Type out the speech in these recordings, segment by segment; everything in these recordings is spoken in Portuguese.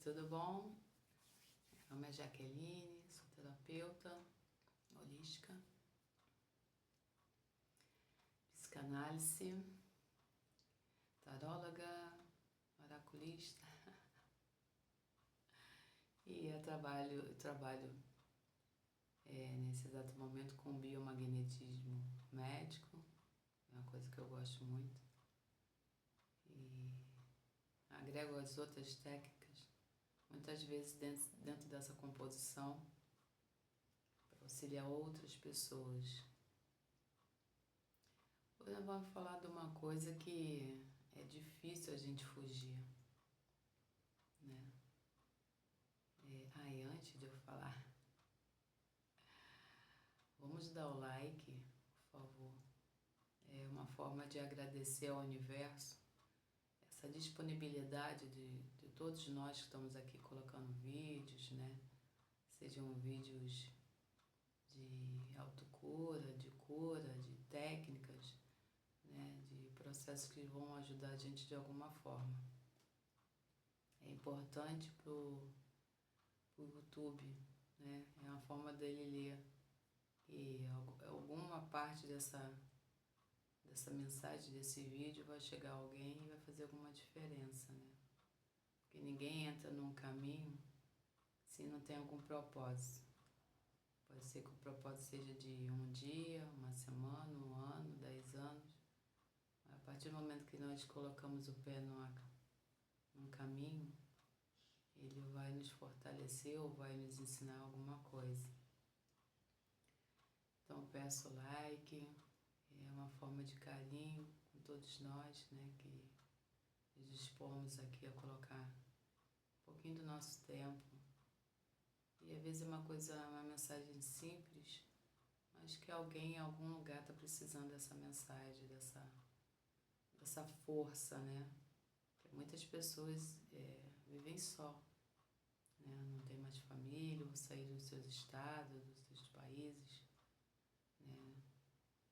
tudo bom? Meu nome é Jaqueline, sou terapeuta holística, psicanálise, taróloga, oraculista e eu trabalho nesse exato momento com biomagnetismo médico, é uma coisa que eu gosto muito, e agrego as outras técnicas, muitas vezes dentro dessa composição, para auxiliar outras pessoas. Hoje nós vamos falar de uma coisa que é difícil a gente fugir, né? Antes de eu falar, vamos dar o like, por favor. É uma forma de agradecer ao universo essa disponibilidade de todos nós que estamos aqui colocando vídeos, né? Sejam vídeos de autocura, de cura, de técnicas, né? De processos que vão ajudar a gente de alguma forma. É importante pro YouTube, né? É uma forma dele ler e alguma parte dessa mensagem, desse vídeo vai chegar a alguém e vai fazer alguma diferença, né? Porque ninguém entra num caminho se não tem algum propósito. Pode ser que o propósito seja de um dia, uma semana, um ano, 10 anos. A partir do momento que nós colocamos o pé num caminho, ele vai nos fortalecer ou vai nos ensinar alguma coisa. Então peço o like, é uma forma de carinho com todos nós, né, que nos dispomos aqui a colocar um pouquinho do nosso tempo. E às vezes é uma mensagem simples, mas que alguém em algum lugar está precisando dessa mensagem, dessa força, né? Porque muitas pessoas vivem só, né? Não tem mais família, ou saíram dos seus estados, dos seus países, né?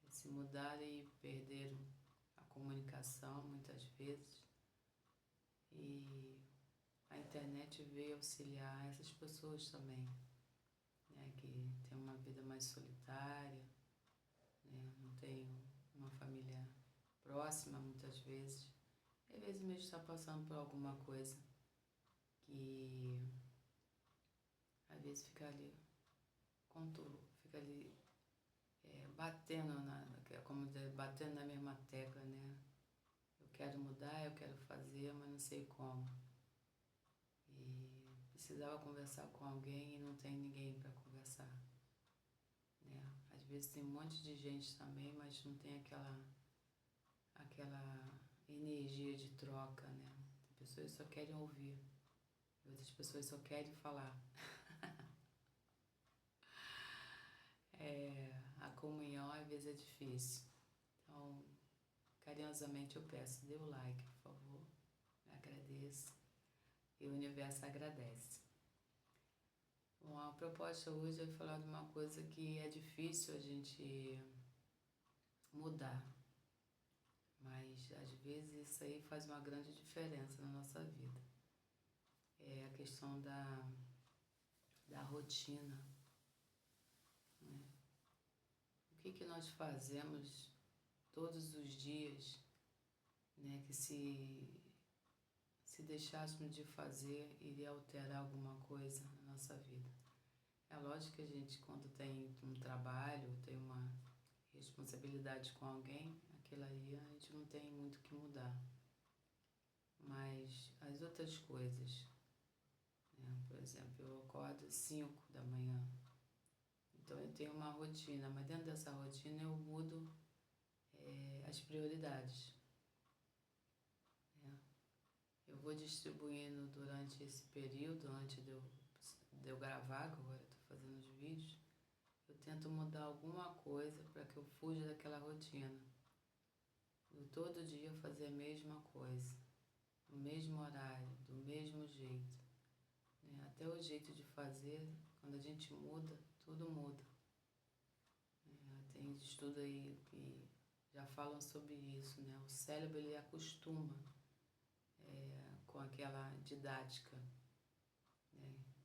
Se mudaram e perderam a comunicação muitas vezes. E a internet veio auxiliar essas pessoas também, né? Que tem uma vida mais solitária, né? Não tem uma família próxima muitas vezes. E às vezes mesmo está passando por alguma coisa que às vezes fica ali batendo como dizer, batendo na mesma tecla, né? Eu quero mudar, eu quero fazer, mas não sei como. E precisava conversar com alguém e não tem ninguém para conversar, né? Às vezes tem um monte de gente também, mas não tem aquela energia de troca, né? Tem pessoas que só querem ouvir, e outras pessoas só querem falar. A comunhão às vezes é difícil. Então, carinhosamente eu peço, dê o like, por favor. Eu agradeço. E o universo agradece. Bom, a proposta hoje é falar de uma coisa que é difícil a gente mudar. Mas às vezes isso aí faz uma grande diferença na nossa vida. É a questão da rotina, né? O que nós fazemos todos os dias, né, que se deixássemos de fazer, iria alterar alguma coisa na nossa vida. É lógico que a gente, quando tem um trabalho, tem uma responsabilidade com alguém, aquilo aí a gente não tem muito o que mudar. Mas as outras coisas, né, por exemplo, eu acordo às 5 da manhã, então eu tenho uma rotina, mas dentro dessa rotina eu mudo as prioridades, né? Eu vou distribuindo durante esse período, antes de eu gravar, que agora eu estou fazendo os vídeos, eu tento mudar alguma coisa para que eu fuja daquela rotina. Eu todo dia fazer a mesma coisa, no mesmo horário, do mesmo jeito, né? Até o jeito de fazer, quando a gente muda, tudo muda. Tem estudo aí que já falam sobre isso, né? O cérebro ele acostuma com aquela didática,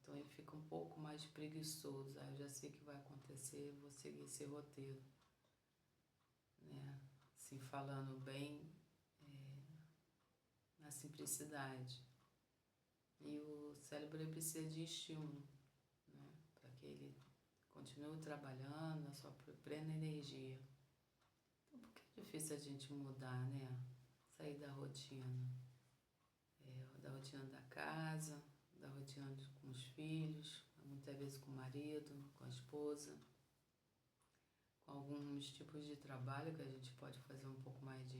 Então ele fica um pouco mais preguiçoso. Aí eu já sei que vai acontecer, eu vou seguir esse roteiro, né? Assim, falando bem, na simplicidade. E o cérebro ele precisa de estímulo, né? Para que ele continue trabalhando na sua plena energia. Então, por que é difícil a gente mudar, né? Sair da rotina. Da rotina da casa, da rotina com os filhos, muitas vezes com o marido, com a esposa, com alguns tipos de trabalho que a gente pode fazer um pouco mais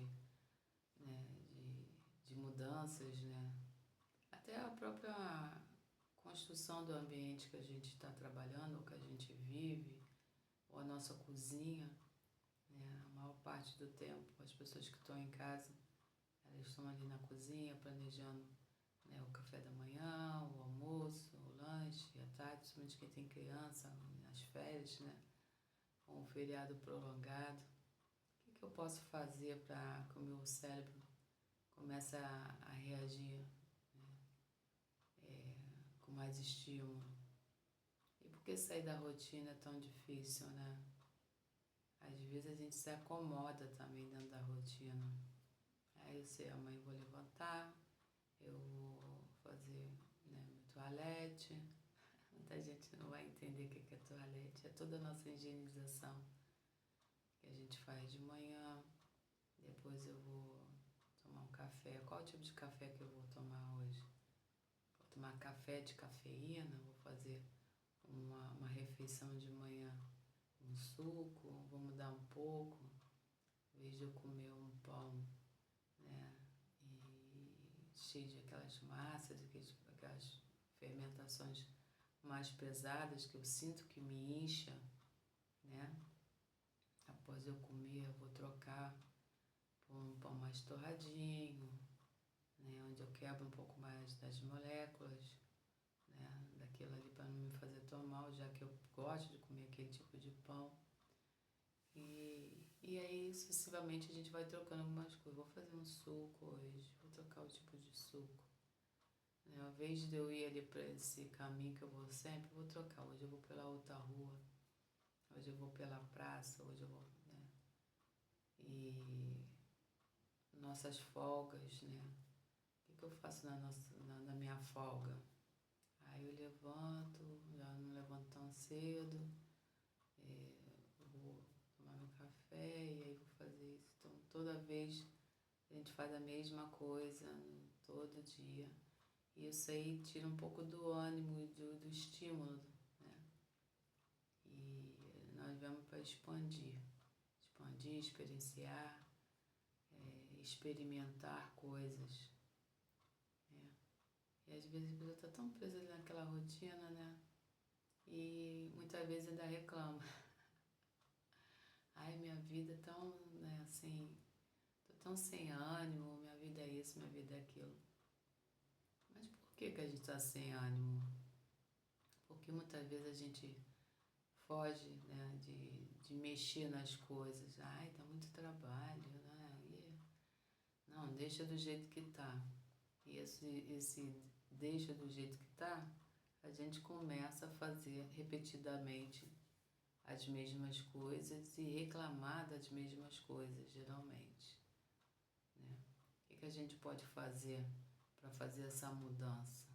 né, de mudanças, né? Até a própria construção do ambiente que a gente está trabalhando, ou que a gente vive, ou a nossa cozinha, né? A maior parte do tempo, as pessoas que estão em casa, elas estão ali na cozinha planejando, né, o café da manhã, o almoço, o lanche, à tarde, principalmente quem tem criança, nas férias, né, ou um feriado prolongado. O que eu posso fazer para que o meu cérebro comece a reagir, né, com mais estímulo? E por que sair da rotina é tão difícil, né? Às vezes a gente se acomoda também dentro da rotina. Aí eu sei, amanhã eu vou levantar, eu vou fazer, né, meu toalete. Muita gente não vai entender o que é toalete. É toda a nossa higienização que a gente faz de manhã. Depois eu vou tomar um café. Qual tipo de café que eu vou tomar hoje? Vou tomar café de cafeína, vou fazer uma refeição de manhã, um suco, vou mudar um pouco. Em vez de eu comer um pão, né, e cheio de aquelas massas, aquelas fermentações mais pesadas que eu sinto que me incha, né? Após eu comer, eu vou trocar por um pão mais torradinho, né? Onde eu quebro um pouco mais das moléculas, né? Daquilo ali para não me fazer tão mal, já que eu gosto de comer aquele tipo de pão. E aí, sucessivamente, a gente vai trocando algumas coisas. Vou fazer um suco hoje, vou trocar o tipo de suco. Né? Ao invés de eu ir ali para esse caminho que eu vou sempre, eu vou trocar. Hoje eu vou pela outra rua, hoje eu vou pela praça, hoje eu vou, né? E nossas folgas, né? O que eu faço na minha folga? Aí eu levanto, já não levanto tão cedo, vou tomar meu café e aí vou fazer isso. Então toda vez a gente faz a mesma coisa todo dia. E isso aí tira um pouco do ânimo e do estímulo, né? E nós vamos para expandir, experienciar, experimentar coisas, né? E às vezes a pessoa está tão presa naquela rotina, né? E muitas vezes ainda reclama. Ai, minha vida é tão, né, assim, tô tão sem ânimo, minha vida é isso, minha vida é aquilo. Mas por que a gente está sem ânimo? Porque muitas vezes a gente foge, né, de mexer nas coisas. Ai, tá muito trabalho, né? Não, deixa do jeito que tá. E esse deixa do jeito que tá, a gente começa a fazer repetidamente as mesmas coisas e reclamar das mesmas coisas, geralmente, né? O que a gente pode fazer para fazer essa mudança?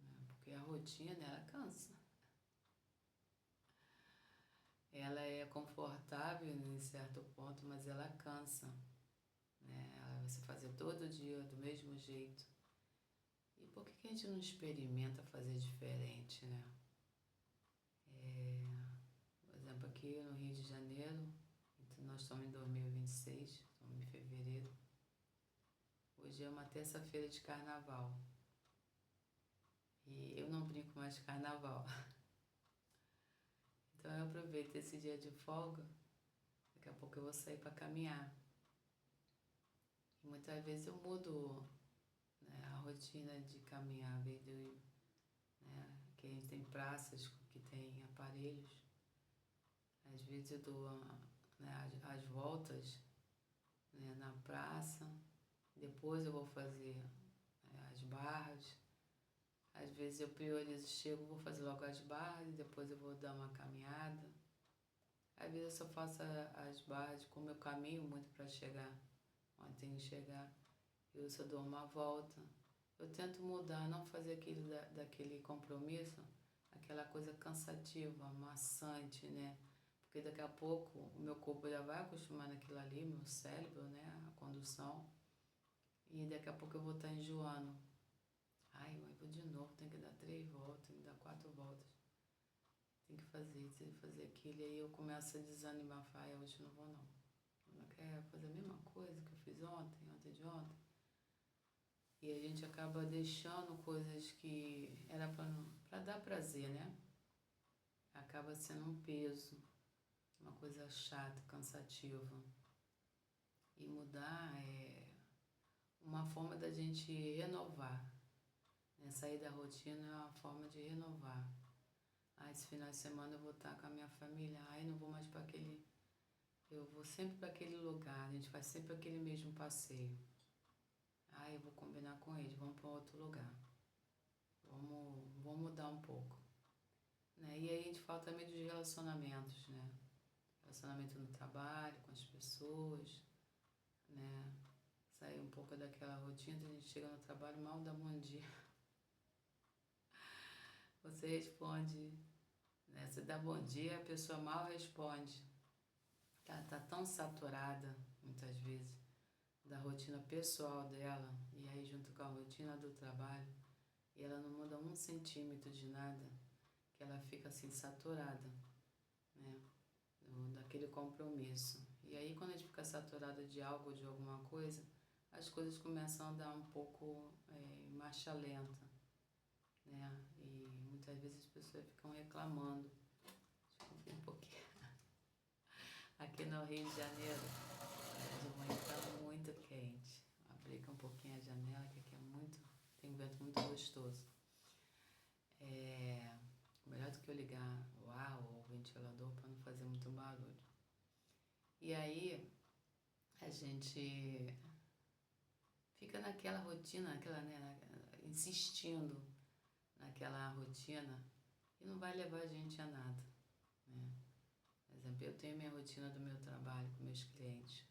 Né? Porque a rotina, ela cansa. Ela é confortável em certo ponto, mas ela cansa, né? Você fazer todo dia do mesmo jeito. E por que a gente não experimenta fazer diferente, né? Por exemplo, aqui no Rio de Janeiro, nós estamos em 2026, estamos em fevereiro. Hoje é uma terça-feira de carnaval. E eu não brinco mais de carnaval. Então eu aproveito esse dia de folga. Daqui a pouco eu vou sair para caminhar. E muitas vezes eu mudo, né, a rotina de caminhar, ao invés de eu ir, né, que a gente tem praças que tem aparelhos. Às vezes eu dou, né, as voltas, né, na praça. Depois eu vou fazer, né, as barras. Às vezes eu priorizo, chego, vou fazer logo as barras, depois eu vou dar uma caminhada. Às vezes eu só faço as barras, como eu caminho muito para chegar onde tenho que chegar, eu só dou uma volta. Eu tento mudar, não fazer aquilo daquele compromisso, aquela coisa cansativa, maçante, né? Porque daqui a pouco o meu corpo já vai acostumar naquilo ali, meu cérebro, né? A condução. E daqui a pouco eu vou estar enjoando. Ai, mas vou de novo, tem que dar 3 voltas, tem que dar 4 voltas. Tem que fazer aquilo. E aí eu começo a desanimar, falar, hoje eu não vou não. Eu não quero fazer a mesma coisa que eu fiz ontem de ontem. E a gente acaba deixando coisas que era para dar prazer, né? Acaba sendo um peso, uma coisa chata, cansativa. E mudar é uma forma da gente renovar, né? Sair da rotina é uma forma de renovar. Esse final de semana eu vou estar com a minha família, não vou mais para aquele... Eu vou sempre para aquele lugar, a gente faz sempre aquele mesmo passeio. Eu vou combinar com eles, vamos para outro lugar. Vamos mudar um pouco. Né? E aí a gente fala também dos relacionamentos, né? Relacionamento no trabalho, com as pessoas, né? Sair um pouco daquela rotina, a gente chega no trabalho, mal dá bom dia. Você responde, né? Você dá bom dia, a pessoa mal responde. Tá tão saturada, muitas vezes, da rotina pessoal dela, e aí junto com a rotina do trabalho, e ela não muda 1 centímetro de nada, que ela fica assim saturada, né? Daquele compromisso. E aí quando a gente fica saturada de algo, de alguma coisa, as coisas começam a dar um pouco marcha lenta, né? E muitas vezes as pessoas ficam reclamando. Deixa eu um pouquinho. Aqui no Rio de Janeiro, de manhã está muito quente. Abri um pouquinho a janela, que aqui tem um vento muito gostoso. Melhor do que eu ligar o ar ou o ventilador para não fazer muito barulho. E aí a gente fica naquela rotina, insistindo naquela rotina e não vai levar a gente a nada, né? Por exemplo, eu tenho minha rotina do meu trabalho com meus clientes.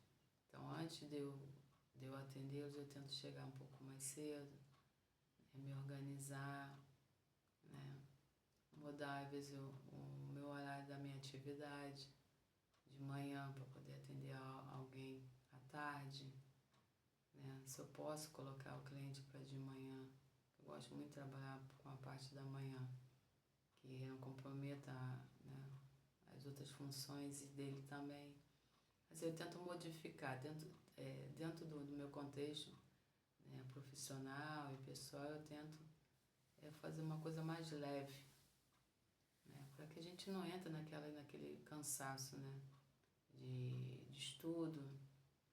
Então, antes de eu atendê-los, eu tento chegar um pouco mais cedo, me organizar, né? Mudar, às vezes, o meu horário da minha atividade de manhã para poder atender alguém à tarde, né? Se eu posso colocar o cliente para de manhã, eu gosto muito de trabalhar com a parte da manhã, que não comprometa, né, as outras funções e dele também. Mas eu tento modificar dentro do meu contexto, né, profissional e pessoal, eu tento fazer uma coisa mais leve, né, para que a gente não entre naquele cansaço, né, de estudo.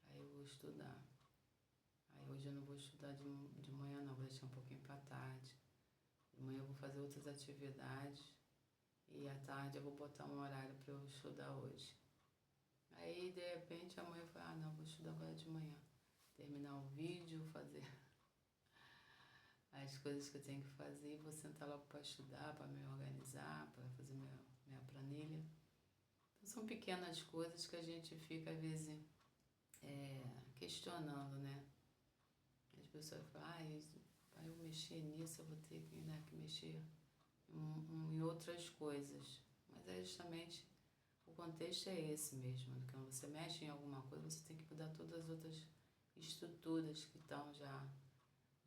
Aí eu vou estudar. Aí hoje eu não vou estudar de manhã não, vou deixar um pouquinho para tarde. De manhã eu vou fazer outras atividades e à tarde eu vou botar um horário para eu estudar hoje. Aí de repente amanhã eu falo, não, vou estudar agora de manhã. Terminar o vídeo, fazer as coisas que eu tenho que fazer e vou sentar logo para estudar, para me organizar, para fazer minha planilha. Então são pequenas coisas que a gente fica às vezes questionando, né? As pessoas falam, para eu mexer nisso eu vou ter que mexer em outras coisas. Mas é justamente, o contexto é esse mesmo. Quando você mexe em alguma coisa, você tem que mudar todas as outras estruturas que estão já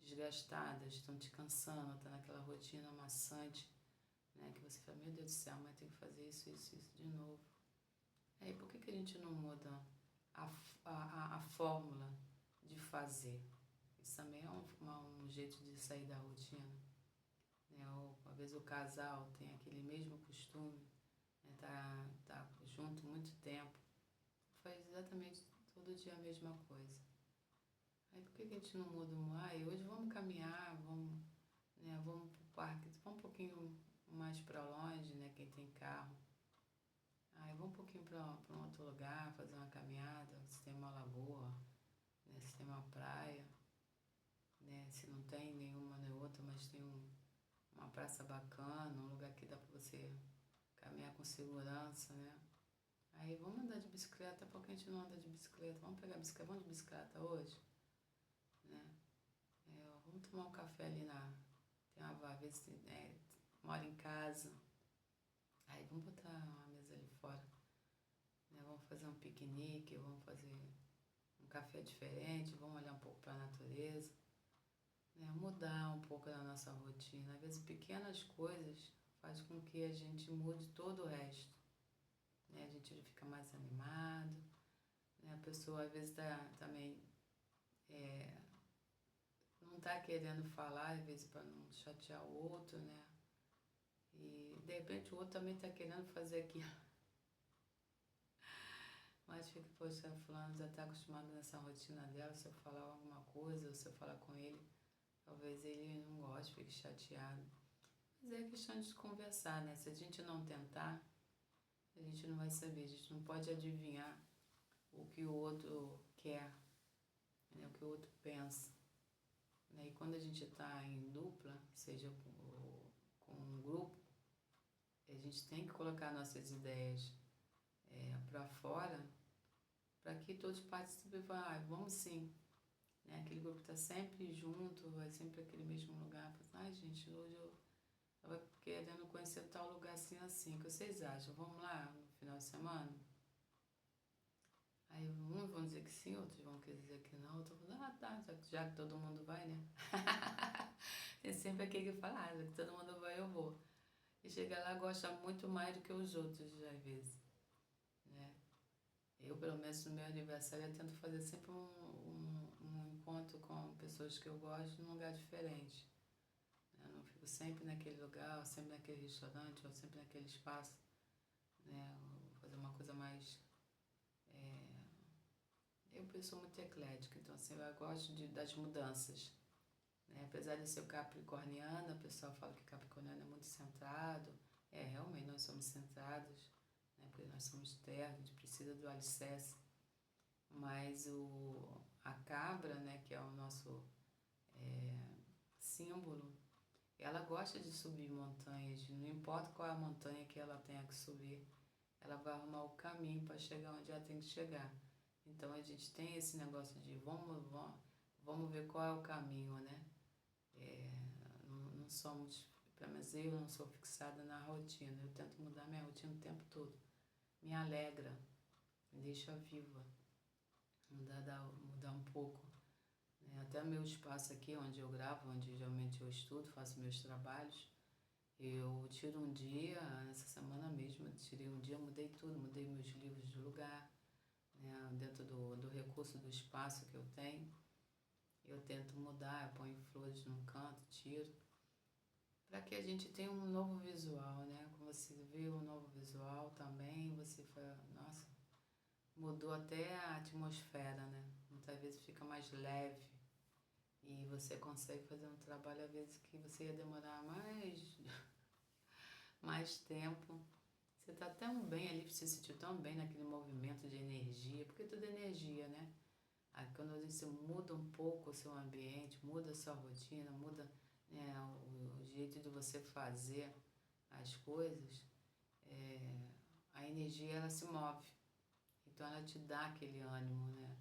desgastadas, estão te cansando, está naquela rotina maçante, né? Que você fala, meu Deus do céu, mas tem que fazer isso de novo. Aí por que a gente não muda a fórmula de fazer? Isso também é um jeito de sair da rotina, né? Ou, às vezes o casal tem aquele mesmo costume, né? Tá junto muito tempo, faz exatamente todo dia a mesma coisa. Aí por que a gente não muda? Hoje vamos caminhar, vamos pro parque, vamos um pouquinho mais para longe, né? Quem tem carro. Vamos um pouquinho para um outro lugar, fazer uma caminhada, se tem uma lagoa, né? Se tem uma praia, né? Se não tem nenhuma nem outra, mas tem praça bacana, um lugar que dá pra você caminhar com segurança, né? Aí vamos andar de bicicleta, porque a gente não anda de bicicleta, vamos pegar a bicicleta, vamos de bicicleta hoje, né? Vamos tomar um café ali tem uma vaga, às vezes mora em casa, aí vamos botar uma mesa ali fora, né? Vamos fazer um piquenique, vamos fazer um café diferente, vamos olhar um pouco para a natureza, né? Mudar um pouco da nossa rotina. Às vezes pequenas coisas faz com que a gente mude todo o resto, né? A gente fica mais animado, né? A pessoa às vezes também não tá querendo falar, às vezes para não chatear o outro, né? E de repente o outro também tá querendo fazer aquilo. Mas fica, poxa, fulano já tá acostumado nessa rotina dela, se eu falar alguma coisa, ou se eu falar com ele, talvez ele não goste, fique chateado. Mas é questão de conversar, né? Se a gente não tentar, a gente não vai saber, a gente não pode adivinhar o que o outro quer, né? O que o outro pensa. Né? E quando a gente está em dupla, seja com um grupo, a gente tem que colocar nossas ideias para fora, para que todos participem e falem, vamos sim. Né? Aquele grupo está sempre junto, vai sempre aquele mesmo lugar. Gente, hoje eu estava querendo conhecer tal lugar assim, assim. O que vocês acham? Vamos lá no final de semana? Aí uns vão dizer que sim, outros vão querer dizer que não. Outros vão falar, tá, já que todo mundo vai, né? Tem sempre aquele que fala, já que todo mundo vai, eu vou. E chega lá, gosta muito mais do que os outros, às vezes, né? Eu, pelo menos no meu aniversário, eu tento fazer sempre um encontro com pessoas que eu gosto num lugar diferente. Eu não fico sempre naquele lugar, ou sempre naquele restaurante, ou sempre naquele espaço, né? Eu vou fazer uma coisa mais... Eu sou muito eclética, então assim, eu gosto das mudanças. Né? Apesar de ser capricorniana, o pessoal fala que capricorniano é muito centrado. Realmente nós somos centrados, né? Porque nós somos terra, a gente precisa do alicerce. Mas a cabra, né, que é o nosso símbolo, ela gosta de subir montanhas, não importa qual é a montanha que ela tenha que subir, ela vai arrumar o caminho para chegar onde ela tem que chegar. Então a gente tem esse negócio de vamos ver qual é o caminho, né? Não somos, pelo menos eu não sou fixada na rotina, eu tento mudar minha rotina o tempo todo. Me alegra, me deixa viva, mudar um pouco. Né? Até o meu espaço aqui, onde eu gravo, onde geralmente eu estudo, faço meus trabalhos, eu tiro um dia, essa semana mesmo, eu tirei um dia, mudei tudo, mudei meus livros de lugar, né? Dentro do recurso do espaço que eu tenho, eu tento mudar, eu ponho flores num canto, tiro, para que a gente tenha um novo visual, né? Quando você vê um novo visual também, você fala, nossa, mudou até a atmosfera, né? Muitas vezes fica mais leve e você consegue fazer um trabalho, às vezes, que você ia demorar mais tempo. Você está tão bem ali, você se sentiu tão bem naquele movimento de energia, porque tudo é energia, né? Aí quando você muda um pouco o seu ambiente, muda a sua rotina, muda, né, o jeito de você fazer as coisas, a energia ela se move. Então ela te dá aquele ânimo, né?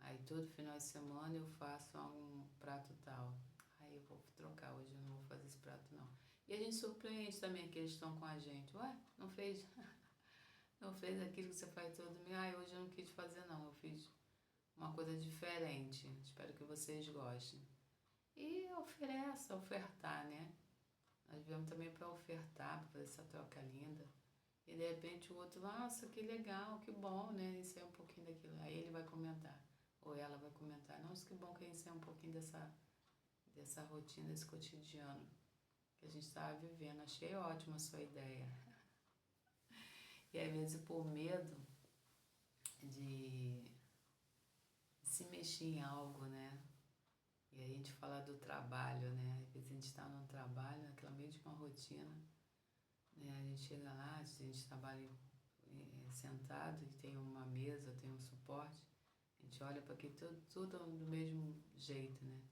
Aí todo final de semana eu faço um prato tal. Aí eu vou trocar, hoje eu não vou fazer esse prato não. E a gente surpreende também que eles estão com a gente. Ué, não fez? Não fez aquilo que você faz todo domingo? Hoje eu não quis fazer não, eu fiz uma coisa diferente. Espero que vocês gostem. E ofertar, né? Nós viemos também para ofertar, para fazer essa troca linda. E de repente o outro, nossa, que legal, que bom, né? Isso é um pouquinho daquilo. Aí ele vai comentar, ou ela vai comentar, nossa, que bom que isso é um pouquinho dessa rotina, desse cotidiano que a gente estava vivendo. Achei ótima a sua ideia. E às vezes por medo de se mexer em algo, né? E aí a gente fala do trabalho, né? Às vezes a gente está num trabalho, naquela mesma rotina, né? A gente chega lá, a gente trabalha sentado e tem uma mesa, tem um suporte, a gente olha para aqui tudo do mesmo jeito, né?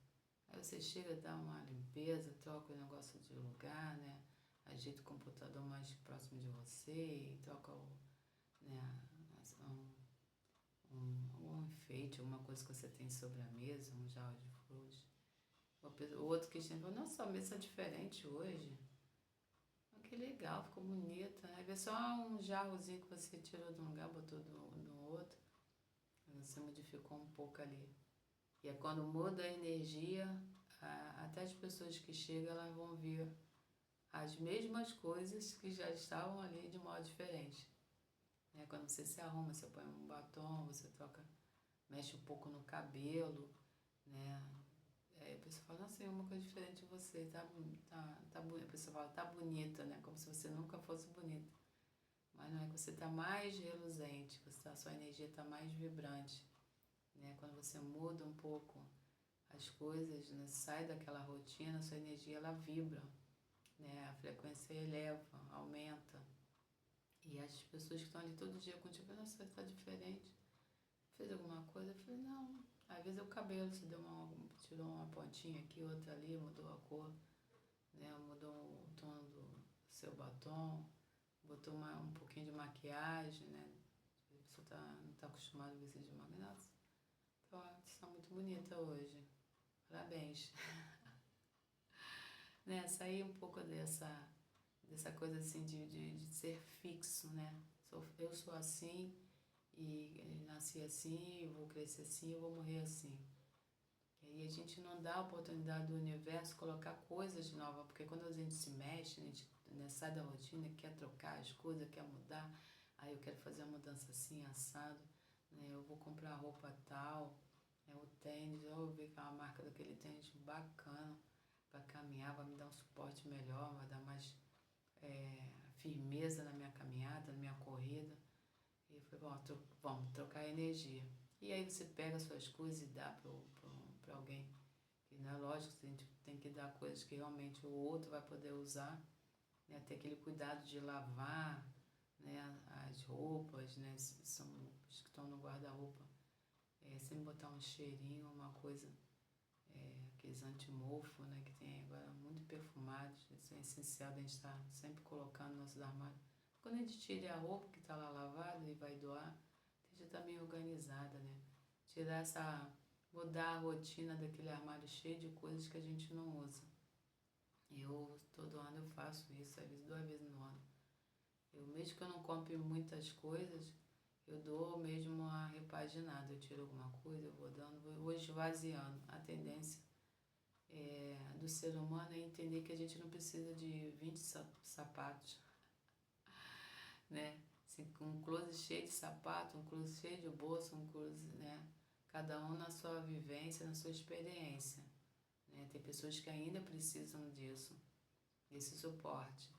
Aí você chega, dá uma limpeza, troca o negócio de lugar, né? Ajeita o computador mais próximo de você e troca né, um enfeite, alguma coisa que você tem sobre a mesa, um jarro de flores. O outro que chega, nossa, a mesa é diferente hoje. Que legal, ficou bonita. Aí vê só um jarrozinho que você tirou de um lugar, botou no outro. Você modificou um pouco ali. E é quando muda a energia, até as pessoas que chegam, elas vão ver as mesmas coisas que já estavam ali de modo diferente. Né? Quando você se arruma, você põe um batom, você troca, mexe um pouco no cabelo, né? Aí a pessoa fala, nossa, é uma coisa diferente de você, tá bonita. A pessoa fala, tá bonita, né? Como se você nunca fosse bonita. Mas não é que você tá mais reluzente, a sua energia tá mais vibrante, né? Quando você muda um pouco as coisas, né? Sai daquela rotina, a sua energia ela vibra, né? A frequência eleva, aumenta. E as pessoas que estão ali todo dia contigo, nossa, você tá diferente. Fez alguma coisa? Eu falei, não. Às vezes é o cabelo, você tirou uma pontinha aqui, outra ali, mudou a cor, né? Mudou o tom do seu batom, botou um pouquinho de maquiagem, né? Você não está acostumado a ver de maquiagem. Nossa, você está muito bonita hoje. Parabéns. Né? Sair um pouco dessa coisa assim de ser fixo, né? Eu sou assim e nasci assim, eu vou crescer assim, eu vou morrer assim. E a gente não dá a oportunidade do universo colocar coisas novas, porque quando a gente se mexe, a gente, né, sai da rotina, quer trocar as coisas, quer mudar, aí eu quero fazer a mudança assim, assado, né, eu vou comprar roupa tal, o tênis, eu vou ver que é uma marca daquele tênis bacana para caminhar, vai me dar um suporte melhor, vai dar mais firmeza na minha caminhada, na minha corrida. E eu falei, bom, vamos trocar energia. E aí você pega as suas coisas e dá para alguém. E não é lógico, a gente tem que dar coisas que realmente o outro vai poder usar, né? Ter aquele cuidado de lavar, né? As roupas, né? São as que estão no guarda-roupa. Sem botar um cheirinho, uma coisa, aqueles antimofo, né? Que tem agora muito perfumados. Isso é essencial, a gente estar sempre colocando no nossos armários. Quando a gente tira a roupa que está lá lavada e vai doar, a gente está meio organizada, né? Mudar a rotina daquele armário cheio de coisas que a gente não usa. Todo ano eu faço isso, às vezes 2 vezes no ano. Mesmo que eu não compre muitas coisas, eu dou mesmo uma repaginada. Eu tiro alguma coisa, eu vou dando, vou esvaziando. A tendência do ser humano é entender que a gente não precisa de 20 sapatos, né? Assim, um closet cheio de sapato, um closet cheio de bolsa, um closet, né? Cada um na sua vivência, na sua experiência, né? Tem pessoas que ainda precisam disso, desse suporte.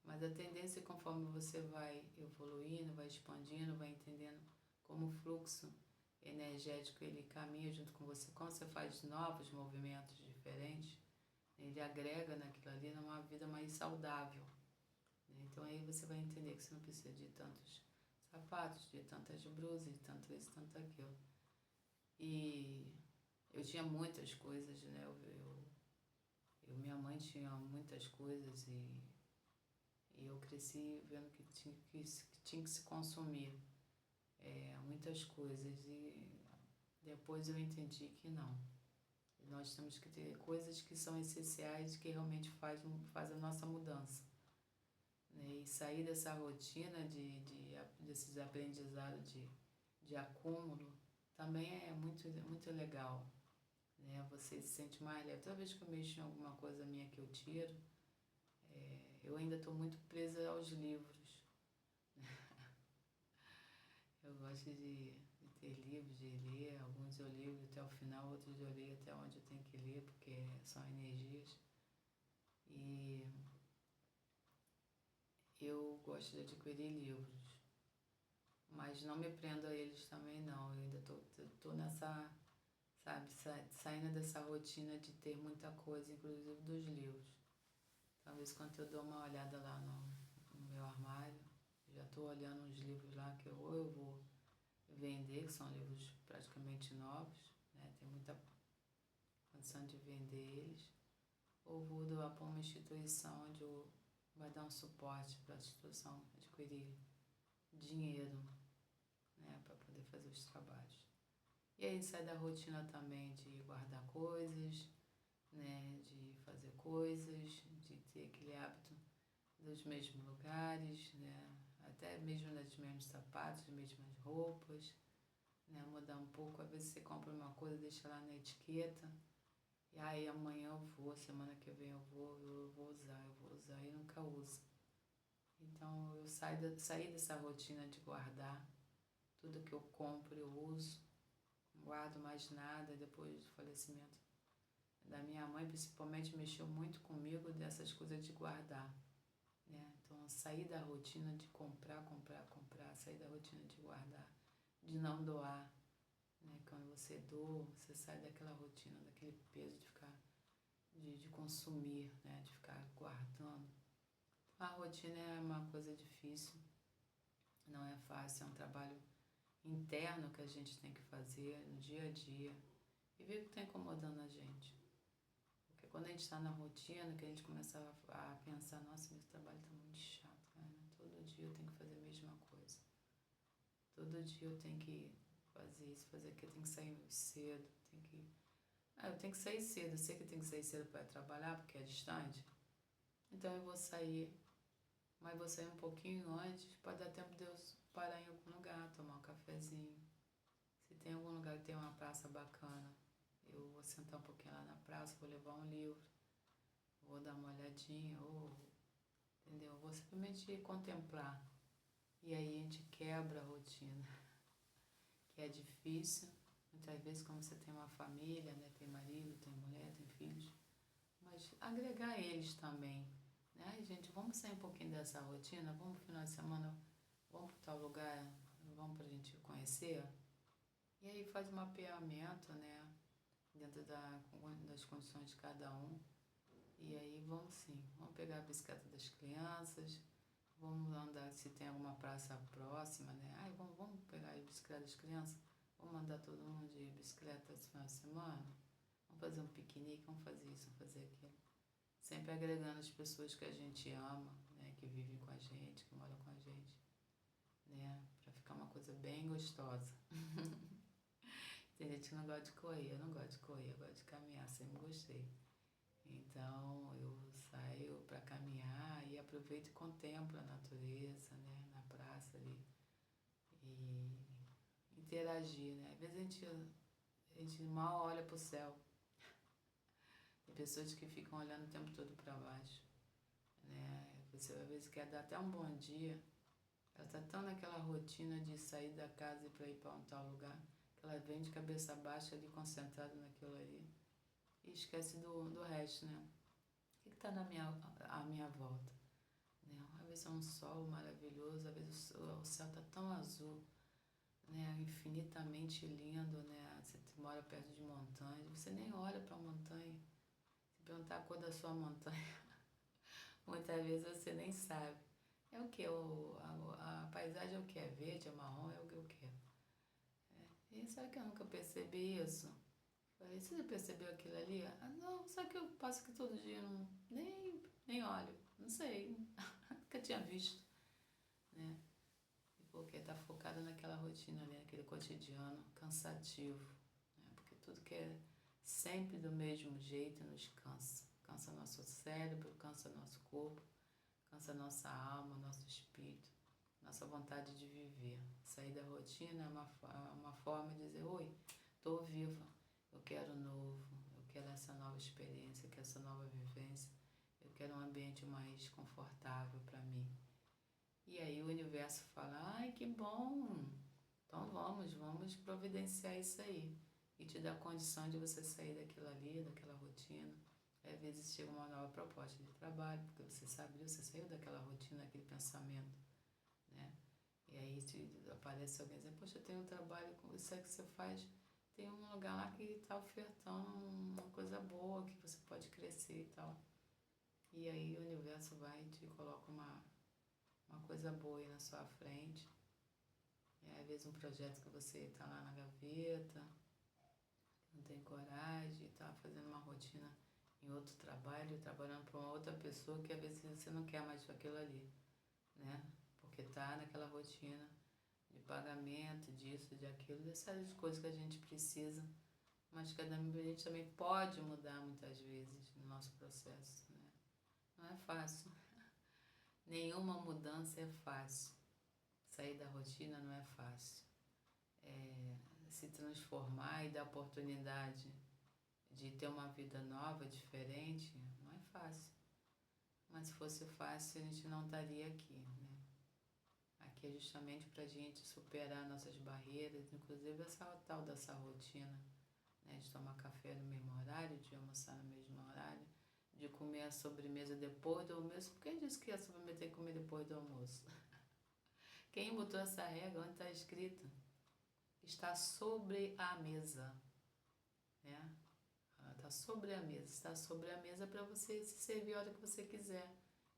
Mas a tendência é conforme você vai evoluindo, vai expandindo, vai entendendo como o fluxo energético ele caminha junto com você. Quando você faz novos movimentos diferentes, ele agrega naquilo ali numa vida mais saudável. Então aí você vai entender que você não precisa de tantos sapatos, de tantas blusas, de tanto isso, tanto aquilo. E eu tinha muitas coisas, né? Minha mãe tinha muitas coisas e eu cresci vendo que tinha que se consumir muitas coisas e depois eu entendi que não. Nós temos que ter coisas que são essenciais, que realmente faz a nossa mudança. E sair dessa rotina desses aprendizados de acúmulo também é muito, muito legal. Né? Você se sente mais leve. Toda vez que eu mexo em alguma coisa minha que eu tiro, eu ainda estou muito presa aos livros. Eu gosto de ter livros, de ler. Alguns eu leio até o final, outros eu leio até onde eu tenho que ler, porque são energias. E eu gosto de adquirir livros, mas não me prendo a eles também não. Eu ainda tô nessa, sabe, saindo dessa rotina de ter muita coisa, inclusive dos livros. Talvez quando eu dou uma olhada lá no meu armário, já estou olhando uns livros lá que eu vou vender, que são livros praticamente novos, né? Tem muita... Quando condição de vender eles, ou vou doar para uma instituição onde vai dar um suporte para a instituição adquirir dinheiro, né, para poder fazer os trabalhos. E aí sai da rotina também de guardar coisas, né, de fazer coisas, de ter aquele hábito dos mesmos lugares, né, até mesmo dos mesmos sapatos, das mesmas roupas, né, mudar um pouco. Às vezes você compra uma coisa, deixa lá na etiqueta, e aí amanhã eu vou, semana que vem eu vou usar e nunca uso. Então eu saí dessa rotina de guardar, tudo que eu compro eu uso, não guardo mais nada. Depois do falecimento da minha mãe, principalmente, mexeu muito comigo dessas coisas de guardar, né? Então sair da rotina de comprar, sair da rotina de guardar, de não doar, né? Quando você doa, você sai daquela rotina, daquele peso de ficar, de consumir, né? De ficar guardando. A rotina é uma coisa difícil, não é fácil, é um trabalho interno que a gente tem que fazer no dia a dia e ver o que está incomodando a gente. Porque quando a gente está na rotina, que a gente começa a pensar, nossa, meu trabalho está muito chato, cara, né? Todo dia eu tenho que fazer a mesma coisa. Todo dia eu tenho que fazer isso, fazer aquilo, eu tenho que sair cedo, eu tenho que sair cedo, eu sei que eu tenho que sair cedo para trabalhar, porque é distante. Então eu vou sair, mas vou sair um pouquinho antes, para dar tempo de eu parar em algum lugar, tomar um cafezinho. Se tem algum lugar que tem uma praça bacana, eu vou sentar um pouquinho lá na praça, vou levar um livro, vou dar uma olhadinha, entendeu? Vou simplesmente contemplar. E aí a gente quebra a rotina, que é difícil. Muitas vezes, como você tem uma família, né? Tem marido, tem mulher, tem filhos, mas agregar eles também, né? Ai, gente, vamos sair um pouquinho dessa rotina, vamos no final de semana, vamos para tal lugar, vamos para a gente conhecer. E aí faz um mapeamento, né? Dentro das condições de cada um. E aí vamos sim, vamos pegar a bicicleta das crianças, vamos andar, se tem alguma praça próxima, né? Ai, vamos pegar a bicicleta das crianças, vamos andar todo mundo de bicicleta esse final de semana, vamos fazer um piquenique, vamos fazer isso, vamos fazer aquilo. Sempre agregando as pessoas que a gente ama, né? Que vivem com a gente, que moram com a gente, né? Pra ficar uma coisa bem gostosa. Tem gente que não gosta de correr, eu não gosto de correr, eu gosto de caminhar, sempre gostei. Então eu saio para caminhar e aproveito e contemplo a natureza, né, na praça ali, e interagir, né? Às vezes a gente mal olha para o céu. Tem pessoas que ficam olhando o tempo todo para baixo, né? Você às vezes quer dar até um bom dia, ela está tão naquela rotina de sair da casa e para ir para um tal lugar, que ela vem de cabeça baixa ali, concentrada naquilo ali, e esquece do resto, né? O que está à minha volta? Né? Às vezes é um sol maravilhoso, às vezes o céu está tão azul, né? Infinitamente lindo, né? Você mora perto de montanhas, você nem olha para a montanha. Se perguntar a cor da sua montanha, muitas vezes você nem sabe. É o que? A paisagem é o que? É verde, é marrom, é o que? E sabe que eu nunca percebi isso? Falei, você percebeu aquilo ali? Ah, não, sabe que eu passo aqui todo dia, não, nem olho, não sei, nunca tinha visto, né? Porque tá focada naquela rotina ali, naquele cotidiano cansativo, né? Porque tudo que é sempre do mesmo jeito nos cansa. Cansa nosso cérebro, cansa nosso corpo, cansa nossa alma, nosso espírito, nossa vontade de viver. Sair da rotina é uma forma de dizer, oi, tô viva, eu quero novo, eu quero essa nova experiência, eu quero essa nova vivência, eu quero um ambiente mais confortável para mim. E aí o universo fala, ai, que bom, então vamos providenciar isso aí. E te dá a condição de você sair daquilo ali, daquela rotina. Às vezes chega uma nova proposta de trabalho, porque você saiu daquela rotina, daquele pensamento, né? E aí aparece alguém dizendo, poxa, eu tenho um trabalho com isso que você faz, tem um lugar lá que está ofertando uma coisa boa, que você pode crescer e tal. E aí o universo vai e te coloca uma coisa boa aí na sua frente. E às vezes um projeto que você está lá na gaveta, não tem coragem, tá fazendo uma rotina em outro trabalho, trabalhando para uma outra pessoa que às vezes você não quer mais aquilo ali, né? Porque tá naquela rotina de pagamento, disso, de aquilo, dessas coisas que a gente precisa, mas que a gente também pode mudar muitas vezes no nosso processo, né? Não é fácil. Nenhuma mudança é fácil. Sair da rotina não é fácil. Se transformar e dar oportunidade de ter uma vida nova, diferente, não é fácil. Mas se fosse fácil, a gente não estaria aqui, né? Aqui é justamente para a gente superar nossas barreiras, inclusive essa tal dessa rotina, né? De tomar café no mesmo horário, de almoçar no mesmo horário, de comer a sobremesa depois do almoço. Por que diz que a sobremesa tem que comer depois do almoço? Quem botou essa regra? Onde está escrito? Está sobre a mesa, né? Está sobre a mesa. Está sobre a mesa para você se servir a hora que você quiser.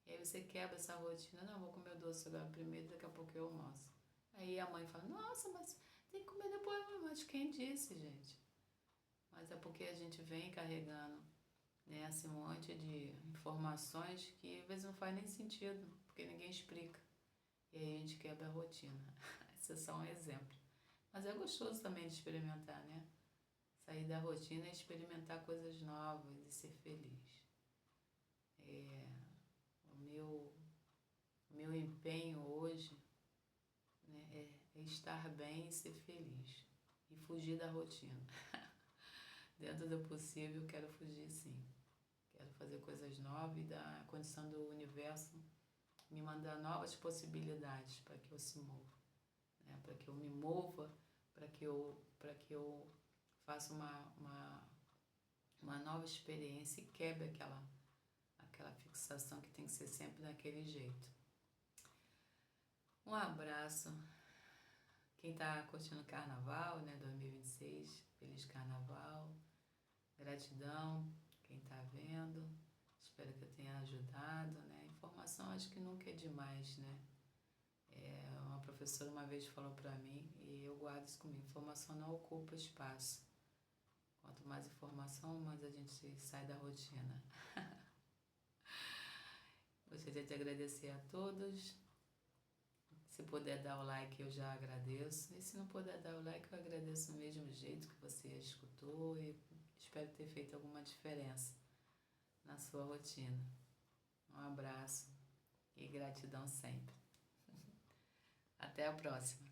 E aí você quebra essa rotina. Não, vou comer o doce agora primeiro, daqui a pouco eu almoço. Aí a mãe fala, nossa, mas tem que comer depois. Mas quem disse, gente? Mas é porque a gente vem carregando, né, esse monte de informações que às vezes não faz nem sentido, porque ninguém explica. E aí a gente quebra a rotina. Esse é só um exemplo. Mas é gostoso também de experimentar, né? Sair da rotina e experimentar coisas novas e ser feliz. O meu empenho hoje, né, é estar bem e ser feliz. E fugir da rotina. Dentro do possível, quero fugir sim. Quero fazer coisas novas e dar a condição do universo me mandar novas possibilidades para que eu se mova, né? Para que eu me mova, para que eu faça uma nova experiência e quebre aquela fixação que tem que ser sempre daquele jeito. Um abraço. Quem está curtindo o carnaval, né, 2026, feliz carnaval. Gratidão, quem está vendo. Espero que eu tenha ajudado, né? Informação acho que nunca é demais, né? Uma professora uma vez falou para mim, e eu guardo isso comigo, informação não ocupa espaço. Quanto mais informação, mais a gente sai da rotina. Gostaria de agradecer a todos. Se puder dar o like, eu já agradeço. E se não puder dar o like, eu agradeço do mesmo jeito que você escutou e espero ter feito alguma diferença na sua rotina. Um abraço e gratidão sempre. Até a próxima.